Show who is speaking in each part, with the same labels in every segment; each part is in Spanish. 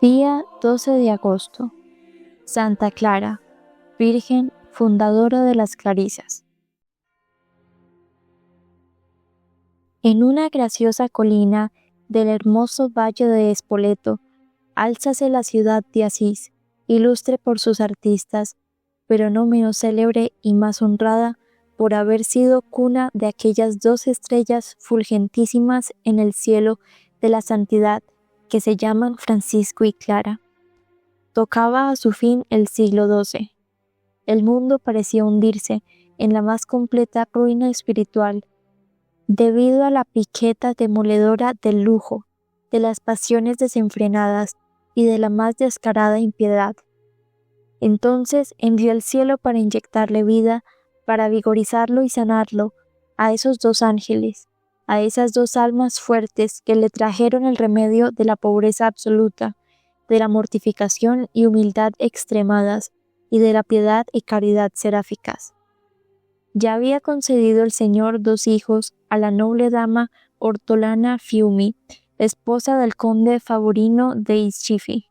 Speaker 1: Día 12 de agosto. Santa Clara, Virgen fundadora de las Clarisas. En una graciosa colina del hermoso valle de Spoleto, álzase la ciudad de Asís, ilustre por sus artistas, pero no menos célebre y más honrada por haber sido cuna de aquellas dos estrellas fulgentísimas en el cielo de la santidad, que se llaman Francisco y Clara. Tocaba a su fin el siglo XII. El mundo parecía hundirse en la más completa ruina espiritual, debido a la piqueta demoledora del lujo, de las pasiones desenfrenadas y de la más descarada impiedad. Entonces envió el cielo para inyectarle vida, para vigorizarlo y sanarlo, a esos dos ángeles, a esas dos almas fuertes que le trajeron el remedio de la pobreza absoluta, de la mortificación y humildad extremadas, y de la piedad y caridad seráficas. Ya había concedido el Señor dos hijos a la noble dama Ortolana Fiumi, esposa del conde Favorino de Ischifi.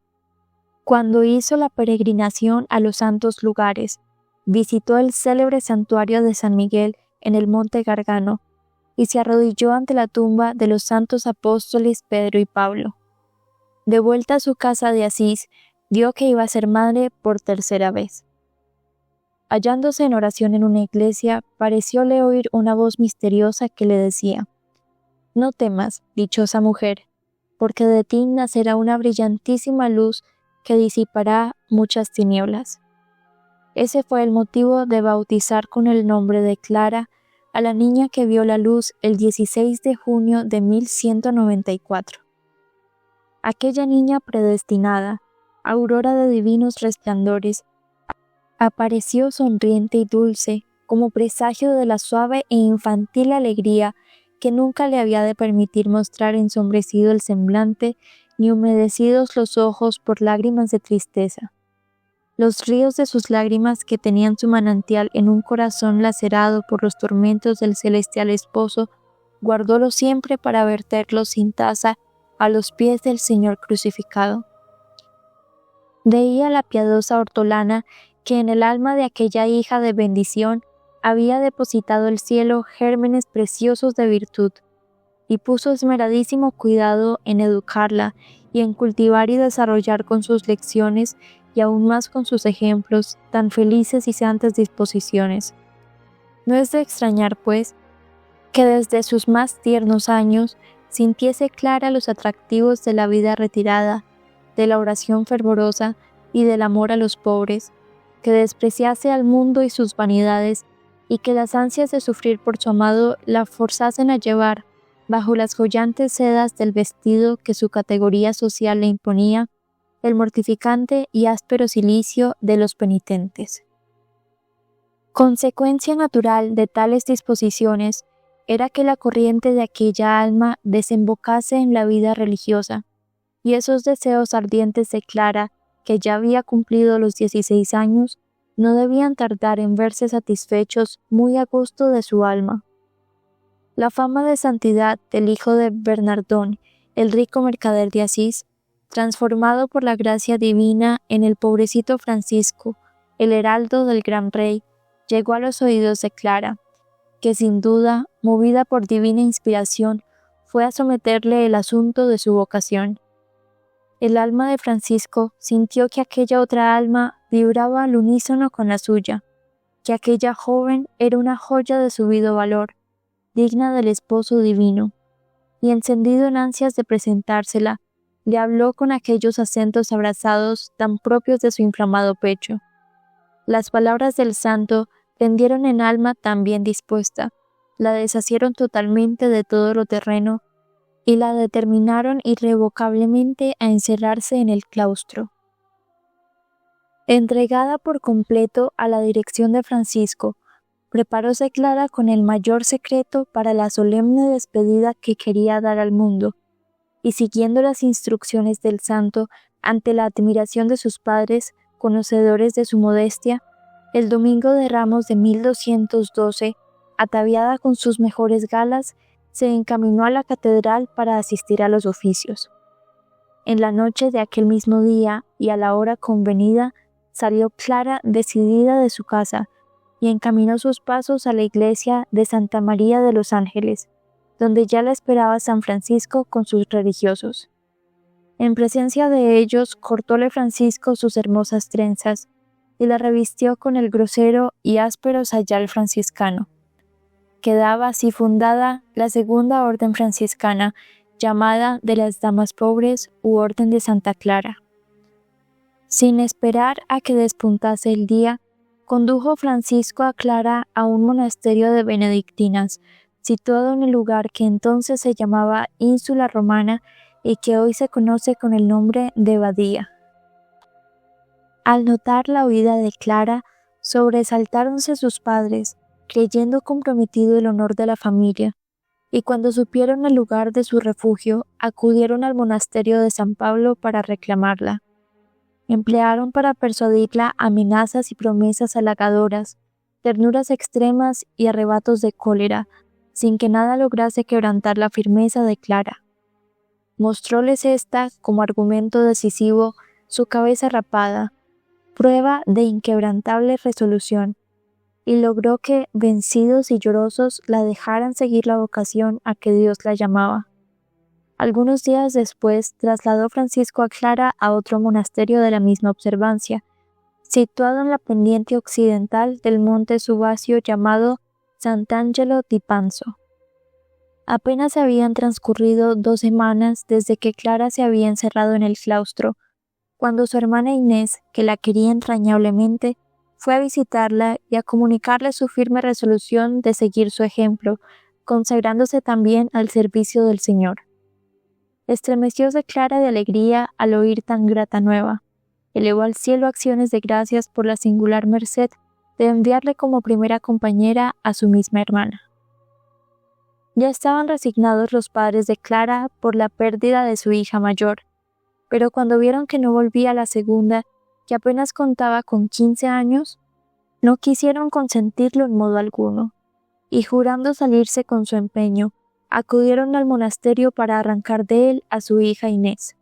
Speaker 1: Cuando hizo la peregrinación a los santos lugares, visitó el célebre santuario de San Miguel en el monte Gargano, y se arrodilló ante la tumba de los santos apóstoles Pedro y Pablo. De vuelta a su casa de Asís, vio que iba a ser madre por tercera vez. Hallándose en oración en una iglesia, parecióle oír una voz misteriosa que le decía: «No temas, dichosa mujer, porque de ti nacerá una brillantísima luz que disipará muchas tinieblas». Ese fue el motivo de bautizar con el nombre de Clara a la niña que vio la luz el 16 de junio de 1194. Aquella niña predestinada, aurora de divinos resplandores, apareció sonriente y dulce, como presagio de la suave e infantil alegría que nunca le había de permitir mostrar ensombrecido el semblante ni humedecidos los ojos por lágrimas de tristeza. Los ríos de sus lágrimas, que tenían su manantial en un corazón lacerado por los tormentos del celestial esposo, guardólo siempre para verterlos sin tasa a los pies del Señor crucificado. Veía la piadosa Ortolana que en el alma de aquella hija de bendición había depositado el cielo gérmenes preciosos de virtud, y puso esmeradísimo cuidado en educarla y en cultivar y desarrollar con sus lecciones y aún más con sus ejemplos tan felices y santas disposiciones. No es de extrañar, pues, que desde sus más tiernos años sintiese Clara los atractivos de la vida retirada, de la oración fervorosa y del amor a los pobres, que despreciase al mundo y sus vanidades, y que las ansias de sufrir por su amado la forzasen a llevar, bajo las joyantes sedas del vestido que su categoría social le imponía, el mortificante y áspero cilicio de los penitentes. Consecuencia natural de tales disposiciones era que la corriente de aquella alma desembocase en la vida religiosa, y esos deseos ardientes de Clara, que ya había cumplido los 16 años, no debían tardar en verse satisfechos muy a gusto de su alma. La fama de santidad del hijo de Bernardón, el rico mercader de Asís, transformado por la gracia divina en el pobrecito Francisco, el heraldo del gran rey, llegó a los oídos de Clara, que sin duda, movida por divina inspiración, fue a someterle el asunto de su vocación. El alma de Francisco sintió que aquella otra alma vibraba al unísono con la suya, que aquella joven era una joya de subido valor, digna del esposo divino, y encendido en ansias de presentársela, le habló con aquellos acentos abrasados tan propios de su inflamado pecho. Las palabras del santo tendieron en alma tan bien dispuesta, la deshacieron totalmente de todo lo terreno y la determinaron irrevocablemente a encerrarse en el claustro. Entregada por completo a la dirección de Francisco, preparóse Clara con el mayor secreto para la solemne despedida que quería dar al mundo, y siguiendo las instrucciones del santo ante la admiración de sus padres, conocedores de su modestia, el domingo de Ramos de 1212, ataviada con sus mejores galas, se encaminó a la catedral para asistir a los oficios. En la noche de aquel mismo día y a la hora convenida, salió Clara decidida de su casa y encaminó sus pasos a la iglesia de Santa María de los Ángeles, donde ya la esperaba San Francisco con sus religiosos. En presencia de ellos, cortóle Francisco sus hermosas trenzas y la revistió con el grosero y áspero sayal franciscano. Quedaba así fundada la segunda orden franciscana, llamada de las Damas Pobres u Orden de Santa Clara. Sin esperar a que despuntase el día, condujo Francisco a Clara a un monasterio de benedictinas, situado en el lugar que entonces se llamaba Ínsula Romana y que hoy se conoce con el nombre de Badía. Al notar la huida de Clara, sobresaltáronse sus padres, creyendo comprometido el honor de la familia, y cuando supieron el lugar de su refugio, acudieron al monasterio de San Pablo para reclamarla. Emplearon para persuadirla amenazas y promesas halagadoras, ternuras extremas y arrebatos de cólera, sin que nada lograse quebrantar la firmeza de Clara. Mostróles ésta, como argumento decisivo, su cabeza rapada, prueba de inquebrantable resolución, y logró que, vencidos y llorosos, la dejaran seguir la vocación a que Dios la llamaba. Algunos días después, trasladó Francisco a Clara a otro monasterio de la misma observancia, situado en la pendiente occidental del monte Subasio llamado Sant'Angelo di Panzo. Apenas habían transcurrido 2 semanas desde que Clara se había encerrado en el claustro, cuando su hermana Inés, que la quería entrañablemente, fue a visitarla y a comunicarle su firme resolución de seguir su ejemplo, consagrándose también al servicio del Señor. Estremecióse Clara de alegría al oír tan grata nueva. Elevó al cielo acciones de gracias por la singular merced de enviarle como primera compañera a su misma hermana. Ya estaban resignados los padres de Clara por la pérdida de su hija mayor, pero cuando vieron que no volvía la segunda, que apenas contaba con 15 años, no quisieron consentirlo en modo alguno, y jurando salirse con su empeño, acudieron al monasterio para arrancar de él a su hija Inés.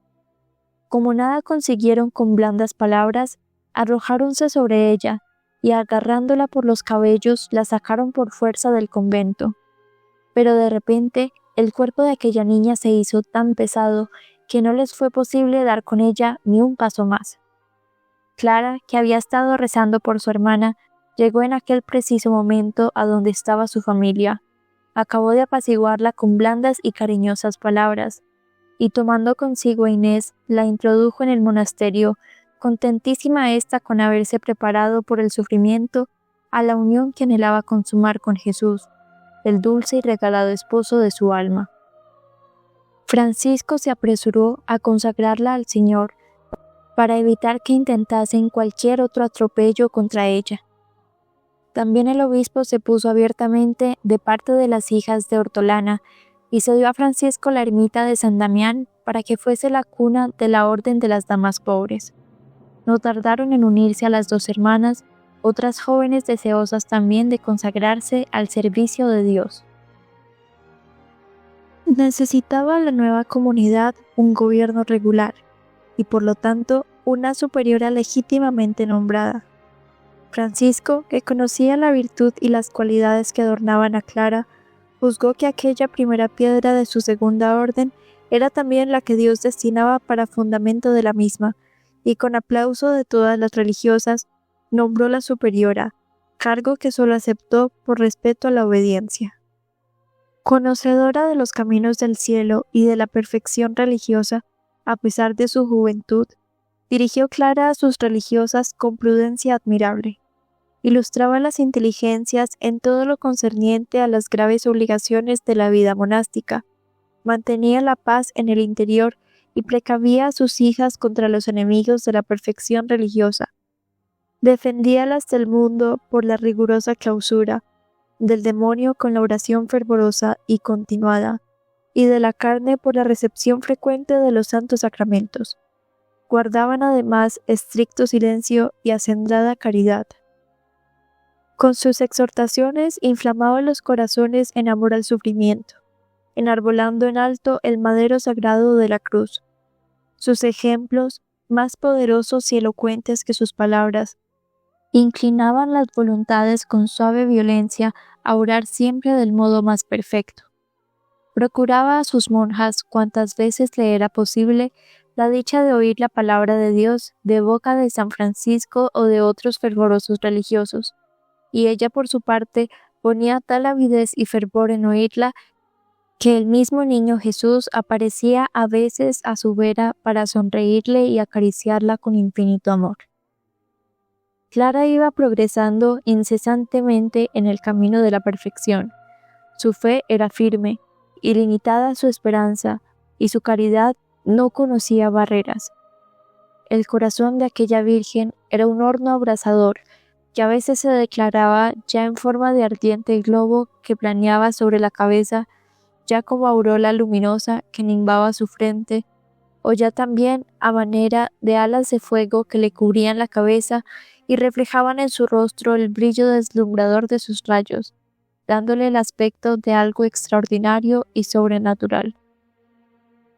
Speaker 1: Como nada consiguieron con blandas palabras, arrojáronse sobre ella, y agarrándola por los cabellos la sacaron por fuerza del convento. Pero de repente, el cuerpo de aquella niña se hizo tan pesado que no les fue posible dar con ella ni un paso más. Clara, que había estado rezando por su hermana, llegó en aquel preciso momento a donde estaba su familia. Acabó de apaciguarla con blandas y cariñosas palabras, y tomando consigo a Inés, la introdujo en el monasterio, contentísima ésta con haberse preparado por el sufrimiento a la unión que anhelaba consumar con Jesús, el dulce y regalado esposo de su alma. Francisco se apresuró a consagrarla al Señor para evitar que intentasen cualquier otro atropello contra ella. También el obispo se puso abiertamente de parte de las hijas de Hortolana y cedió a Francisco la ermita de San Damián para que fuese la cuna de la Orden de las Damas Pobres. No tardaron en unirse a las 2 hermanas, otras jóvenes deseosas también de consagrarse al servicio de Dios. Necesitaba la nueva comunidad un gobierno regular y por lo tanto una superiora legítimamente nombrada. Francisco, que conocía la virtud y las cualidades que adornaban a Clara, juzgó que aquella primera piedra de su segunda orden era también la que Dios destinaba para fundamento de la misma, y con aplauso de todas las religiosas, nombró la superiora, cargo que solo aceptó por respeto a la obediencia. Conocedora de los caminos del cielo y de la perfección religiosa, a pesar de su juventud, dirigió Clara a sus religiosas con prudencia admirable. Ilustraba las inteligencias en todo lo concerniente a las graves obligaciones de la vida monástica, mantenía la paz en el interior y precavía a sus hijas contra los enemigos de la perfección religiosa. Defendíalas del mundo por la rigurosa clausura, del demonio con la oración fervorosa y continuada, y de la carne por la recepción frecuente de los santos sacramentos. Guardaban además estricto silencio y acendrada caridad. Con sus exhortaciones inflamaban los corazones en amor al sufrimiento, enarbolando en alto el madero sagrado de la cruz. sus ejemplos, más poderosos y elocuentes que sus palabras, inclinaban las voluntades con suave violencia a orar siempre del modo más perfecto. Procuraba a sus monjas, cuantas veces le era posible, la dicha de oír la palabra de Dios de boca de San Francisco o de otros fervorosos religiosos, y ella por su parte ponía tal avidez y fervor en oírla que el mismo niño Jesús aparecía a veces a su vera para sonreírle y acariciarla con infinito amor. Clara iba progresando incesantemente en el camino de la perfección. Su fe era firme, ilimitada su esperanza, y su caridad no conocía barreras. El corazón de aquella Virgen era un horno abrasador, que a veces se declaraba ya en forma de ardiente globo que planeaba sobre la cabeza, ya como aureola luminosa que nimbaba su frente, o ya también a manera de alas de fuego que le cubrían la cabeza y reflejaban en su rostro el brillo deslumbrador de sus rayos, dándole el aspecto de algo extraordinario y sobrenatural.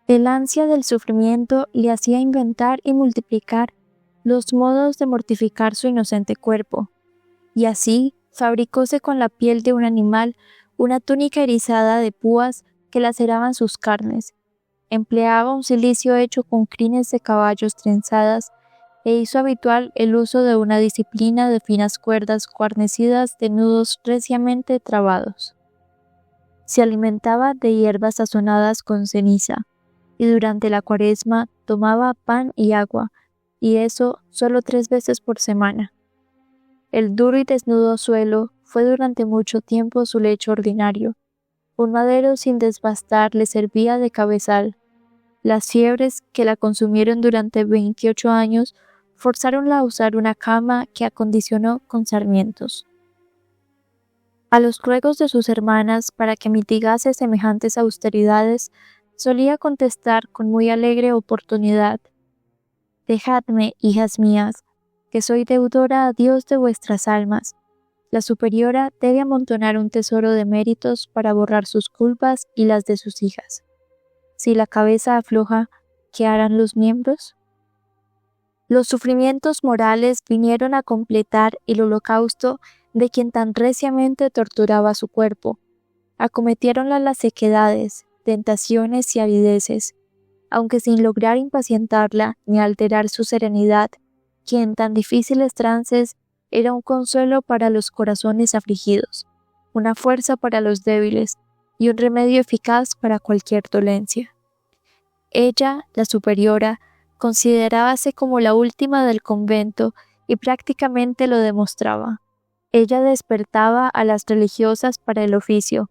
Speaker 1: El ansia del sufrimiento le hacía inventar y multiplicar los modos de mortificar su inocente cuerpo, y así fabricóse con la piel de un animal una túnica erizada de púas que laceraban sus carnes, empleaba un cilicio hecho con crines de caballos trenzadas, e hizo habitual el uso de una disciplina de finas cuerdas guarnecidas de nudos reciamente trabados. Se alimentaba de hierbas sazonadas con ceniza, y durante la Cuaresma tomaba pan y agua, y eso solo 3 veces por semana. El duro y desnudo suelo fue durante mucho tiempo su lecho ordinario. Un madero sin desbastar le servía de cabezal. Las fiebres que la consumieron durante 28 años forzáronla a usar una cama que acondicionó con sarmientos. A los ruegos de sus hermanas para que mitigase semejantes austeridades, solía contestar con muy alegre oportunidad: «Dejadme, hijas mías, que soy deudora a Dios de vuestras almas. La superiora debe amontonar un tesoro de méritos para borrar sus culpas y las de sus hijas. Si la cabeza afloja, ¿qué harán los miembros?». Los sufrimientos morales vinieron a completar el holocausto de quien tan reciamente torturaba su cuerpo. Acometiéronla las sequedades, tentaciones y avideces, aunque sin lograr impacientarla ni alterar su serenidad, que en tan difíciles trances era un consuelo para los corazones afligidos, una fuerza para los débiles y un remedio eficaz para cualquier dolencia. Ella, la superiora, considerábase como la última del convento y prácticamente lo demostraba. Ella despertaba a las religiosas para el oficio,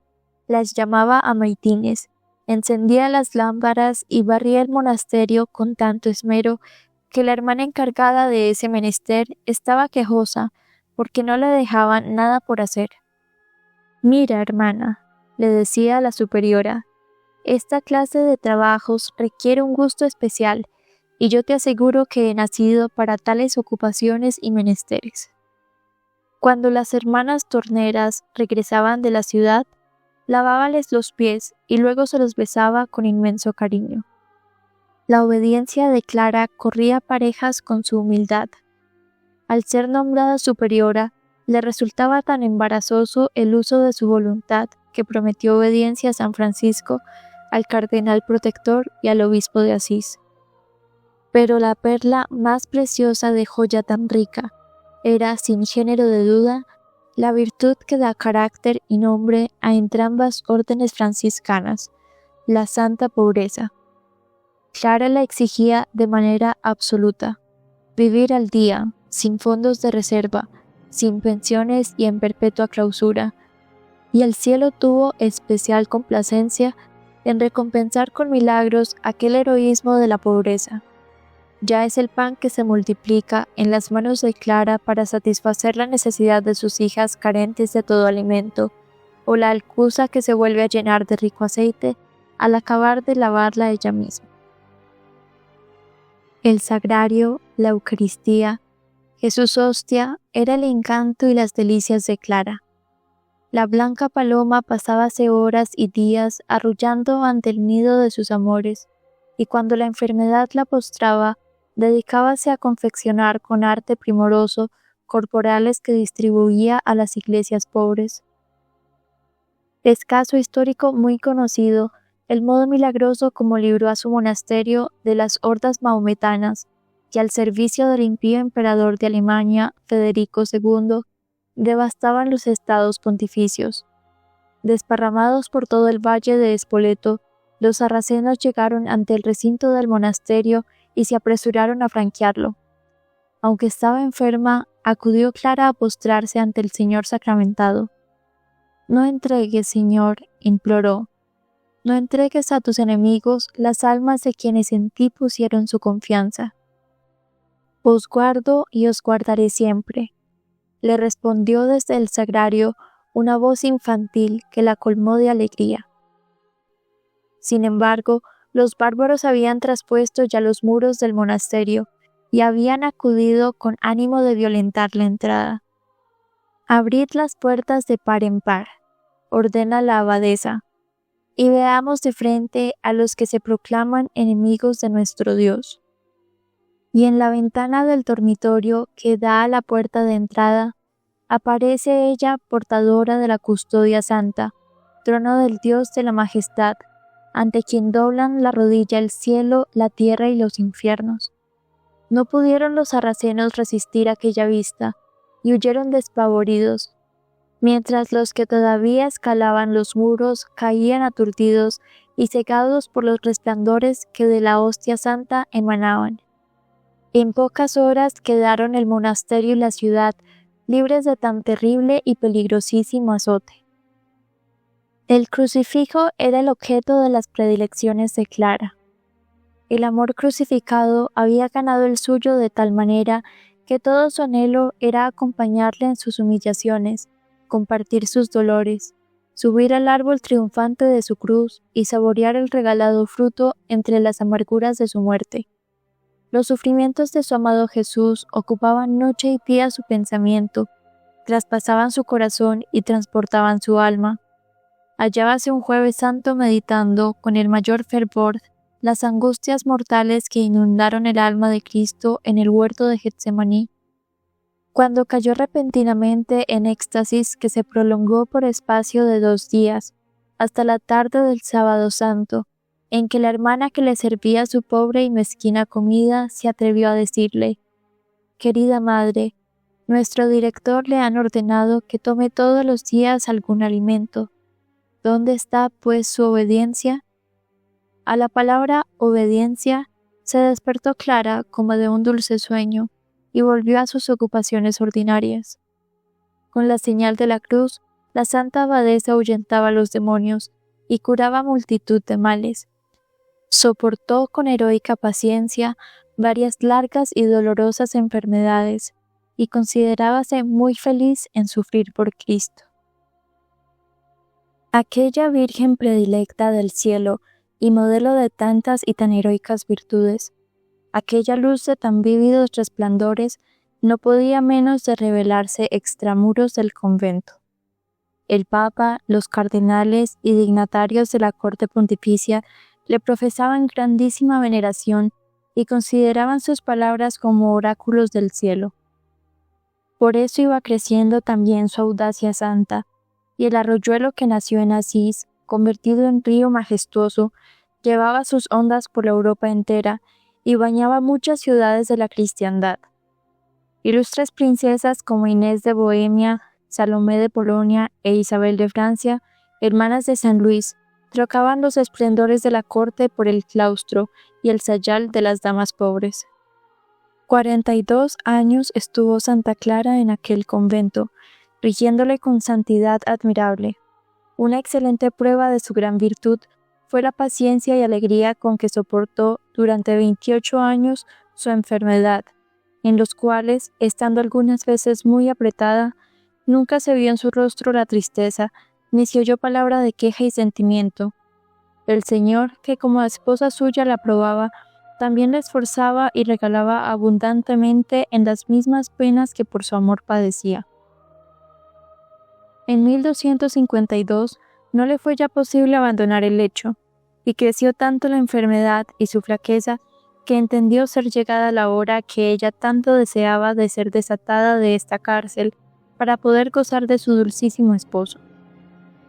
Speaker 1: las llamaba a maitines, encendía las lámparas y barría el monasterio con tanto esmero que la hermana encargada de ese menester estaba quejosa porque no le dejaban nada por hacer. «Mira, hermana», le decía a la superiora, «esta clase de trabajos requiere un gusto especial, y yo te aseguro que he nacido para tales ocupaciones y menesteres». Cuando las hermanas torneras regresaban de la ciudad, lavábales los pies y luego se los besaba con inmenso cariño. La obediencia de Clara corría parejas con su humildad. Al ser nombrada superiora, le resultaba tan embarazoso el uso de su voluntad que prometió obediencia a San Francisco, al cardenal protector y al obispo de Asís. Pero la perla más preciosa de joya tan rica era, sin género de duda, la virtud que da carácter y nombre a entrambas órdenes franciscanas, la santa pobreza. Clara la exigía de manera absoluta: vivir al día, sin fondos de reserva, sin pensiones y en perpetua clausura, y el cielo tuvo especial complacencia en recompensar con milagros aquel heroísmo de la pobreza. Ya es el pan que se multiplica en las manos de Clara para satisfacer la necesidad de sus hijas carentes de todo alimento, o la alcuza que se vuelve a llenar de rico aceite al acabar de lavarla ella misma. El sagrario, la Eucaristía, Jesús hostia, era el encanto y las delicias de Clara. La blanca paloma pasábase horas y días arrullando ante el nido de sus amores, y cuando la enfermedad la postraba, dedicábase a confeccionar con arte primoroso corporales que distribuía a las iglesias pobres. Es caso histórico muy conocido el modo milagroso como libró a su monasterio de las hordas mahometanas que al servicio del impío emperador de Alemania, Federico II, devastaban los estados pontificios. Desparramados por todo el valle de Spoleto, los sarracenos llegaron ante el recinto del monasterio y se apresuraron a franquearlo. Aunque estaba enferma, acudió Clara a postrarse ante el Señor sacramentado. «No entregues, Señor», imploró, «no entregues a tus enemigos las almas de quienes en ti pusieron su confianza». «Os guardo y os guardaré siempre», le respondió desde el sagrario una voz infantil que la colmó de alegría. Sin embargo, los bárbaros habían traspuesto ya los muros del monasterio y habían acudido con ánimo de violentar la entrada. «Abrid las puertas de par en par», ordena la abadesa, «y veamos de frente a los que se proclaman enemigos de nuestro Dios». Y en la ventana del dormitorio que da a la puerta de entrada, aparece ella portadora de la custodia santa, trono del Dios de la majestad, ante quien doblan la rodilla el cielo, la tierra y los infiernos. No pudieron los sarracenos resistir aquella vista, y huyeron despavoridos, mientras los que todavía escalaban los muros caían aturdidos y cegados por los resplandores que de la hostia santa emanaban. En pocas horas quedaron el monasterio y la ciudad libres de tan terrible y peligrosísimo azote. El crucifijo era el objeto de las predilecciones de Clara. El amor crucificado había ganado el suyo de tal manera que todo su anhelo era acompañarle en sus humillaciones, compartir sus dolores, subir al árbol triunfante de su cruz y saborear el regalado fruto entre las amarguras de su muerte. Los sufrimientos de su amado Jesús ocupaban noche y día su pensamiento, traspasaban su corazón y transportaban su alma. Hallábase un Jueves Santo meditando con el mayor fervor las angustias mortales que inundaron el alma de Cristo en el huerto de Getsemaní, cuando cayó repentinamente en éxtasis que se prolongó por espacio de 2 días, hasta la tarde del Sábado Santo, en que la hermana que le servía su pobre y mezquina comida se atrevió a decirle: «Querida madre, nuestro director le han ordenado que tome todos los días algún alimento. ¿Dónde está, pues, su obediencia?». A la palabra obediencia se despertó Clara como de un dulce sueño y volvió a sus ocupaciones ordinarias. Con la señal de la cruz, la santa abadesa ahuyentaba los demonios y curaba multitud de males. Soportó con heroica paciencia varias largas y dolorosas enfermedades y considerábase muy feliz en sufrir por Cristo. Aquella Virgen predilecta del cielo y modelo de tantas y tan heroicas virtudes, aquella luz de tan vívidos resplandores, no podía menos de revelarse extramuros del convento. El Papa, los cardenales y dignatarios de la corte pontificia le profesaban grandísima veneración y consideraban sus palabras como oráculos del cielo. Por eso iba creciendo también su audacia santa, y el arroyuelo que nació en Asís, convertido en río majestuoso, llevaba sus ondas por la Europa entera y bañaba muchas ciudades de la cristiandad. Ilustres princesas como Inés de Bohemia, Salomé de Polonia e Isabel de Francia, hermanas de San Luis, trocaban los esplendores de la corte por el claustro y el sayal de las damas pobres. 42 años estuvo Santa Clara en aquel convento, rigiéndole con santidad admirable. Una excelente prueba de su gran virtud fue la paciencia y alegría con que soportó durante 28 años su enfermedad, en los cuales, estando algunas veces muy apretada, nunca se vio en su rostro la tristeza, ni se oyó palabra de queja y sentimiento. El Señor, que como esposa suya la aprobaba, también la esforzaba y regalaba abundantemente en las mismas penas que por su amor padecía. En 1252 no le fue ya posible abandonar el lecho, y creció tanto la enfermedad y su flaqueza que entendió ser llegada la hora que ella tanto deseaba de ser desatada de esta cárcel para poder gozar de su dulcísimo esposo.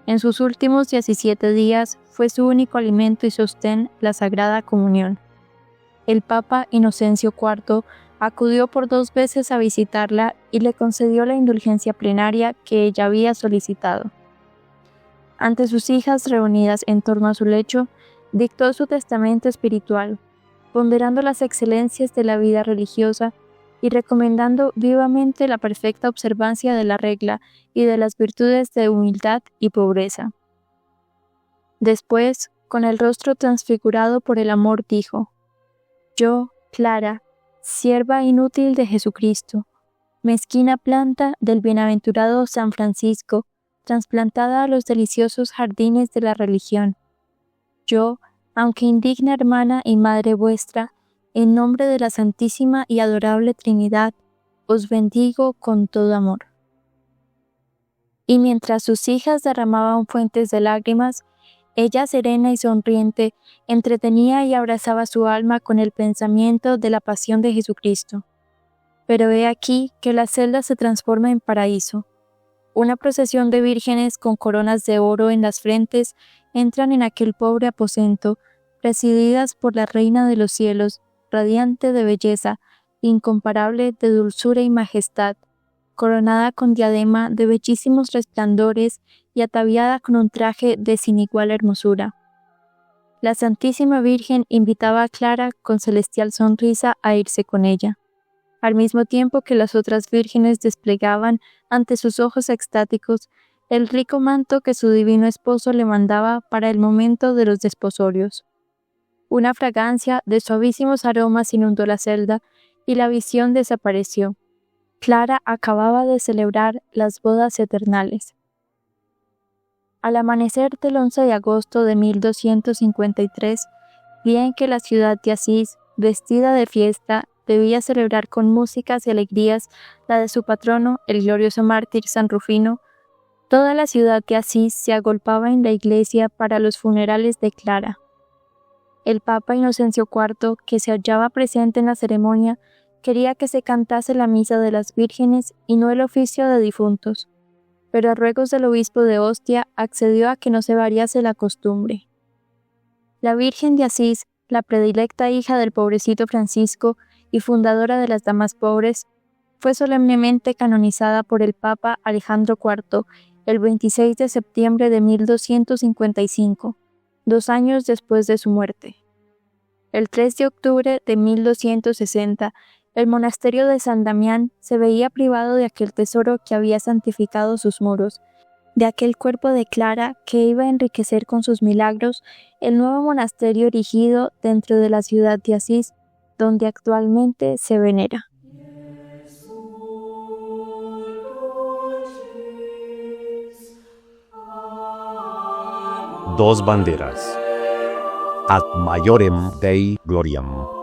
Speaker 1: En sus últimos 17 días fue su único alimento y sostén la Sagrada Comunión. El Papa Inocencio IV acudió por 2 veces a visitarla y le concedió la indulgencia plenaria que ella había solicitado. Ante sus hijas reunidas en torno a su lecho, dictó su testamento espiritual, ponderando las excelencias de la vida religiosa y recomendando vivamente la perfecta observancia de la regla y de las virtudes de humildad y pobreza. Después, con el rostro transfigurado por el amor, dijo: «Yo, Clara, sierva inútil de Jesucristo, mezquina planta del bienaventurado San Francisco, trasplantada a los deliciosos jardines de la religión. Yo, aunque indigna hermana y madre vuestra, en nombre de la Santísima y Adorable Trinidad, os bendigo con todo amor». Y mientras sus hijas derramaban fuentes de lágrimas, ella, serena y sonriente, entretenía y abrazaba su alma con el pensamiento de la pasión de Jesucristo. Pero he aquí que la celda se transforma en paraíso. Una procesión de vírgenes con coronas de oro en las frentes entran en aquel pobre aposento, presididas por la Reina de los cielos, radiante de belleza, incomparable de dulzura y majestad, coronada con diadema de bellísimos resplandores y ataviada con un traje de sin igual hermosura. La Santísima Virgen invitaba a Clara con celestial sonrisa a irse con ella, al mismo tiempo que las otras vírgenes desplegaban ante sus ojos extáticos el rico manto que su divino esposo le mandaba para el momento de los desposorios. Una fragancia de suavísimos aromas inundó la celda y la visión desapareció. Clara acababa de celebrar las bodas eternales. Al amanecer del 11 de agosto de 1253, día en que la ciudad de Asís, vestida de fiesta, debía celebrar con músicas y alegrías la de su patrono, el glorioso mártir San Rufino, toda la ciudad de Asís se agolpaba en la iglesia para los funerales de Clara. El Papa Inocencio IV, que se hallaba presente en la ceremonia, quería que se cantase la misa de las vírgenes y no el oficio de difuntos, pero a ruegos del obispo de Ostia accedió a que no se variase la costumbre. La Virgen de Asís, la predilecta hija del pobrecito Francisco y fundadora de las Damas Pobres, fue solemnemente canonizada por el Papa Alejandro IV el 26 de septiembre de 1255, 2 años después de su muerte. El 3 de octubre de 1260, el monasterio de San Damián se veía privado de aquel tesoro que había santificado sus muros, de aquel cuerpo de Clara que iba a enriquecer con sus milagros el nuevo monasterio erigido dentro de la ciudad de Asís, donde actualmente se venera.
Speaker 2: Dos banderas. Ad maiorem Dei gloriam.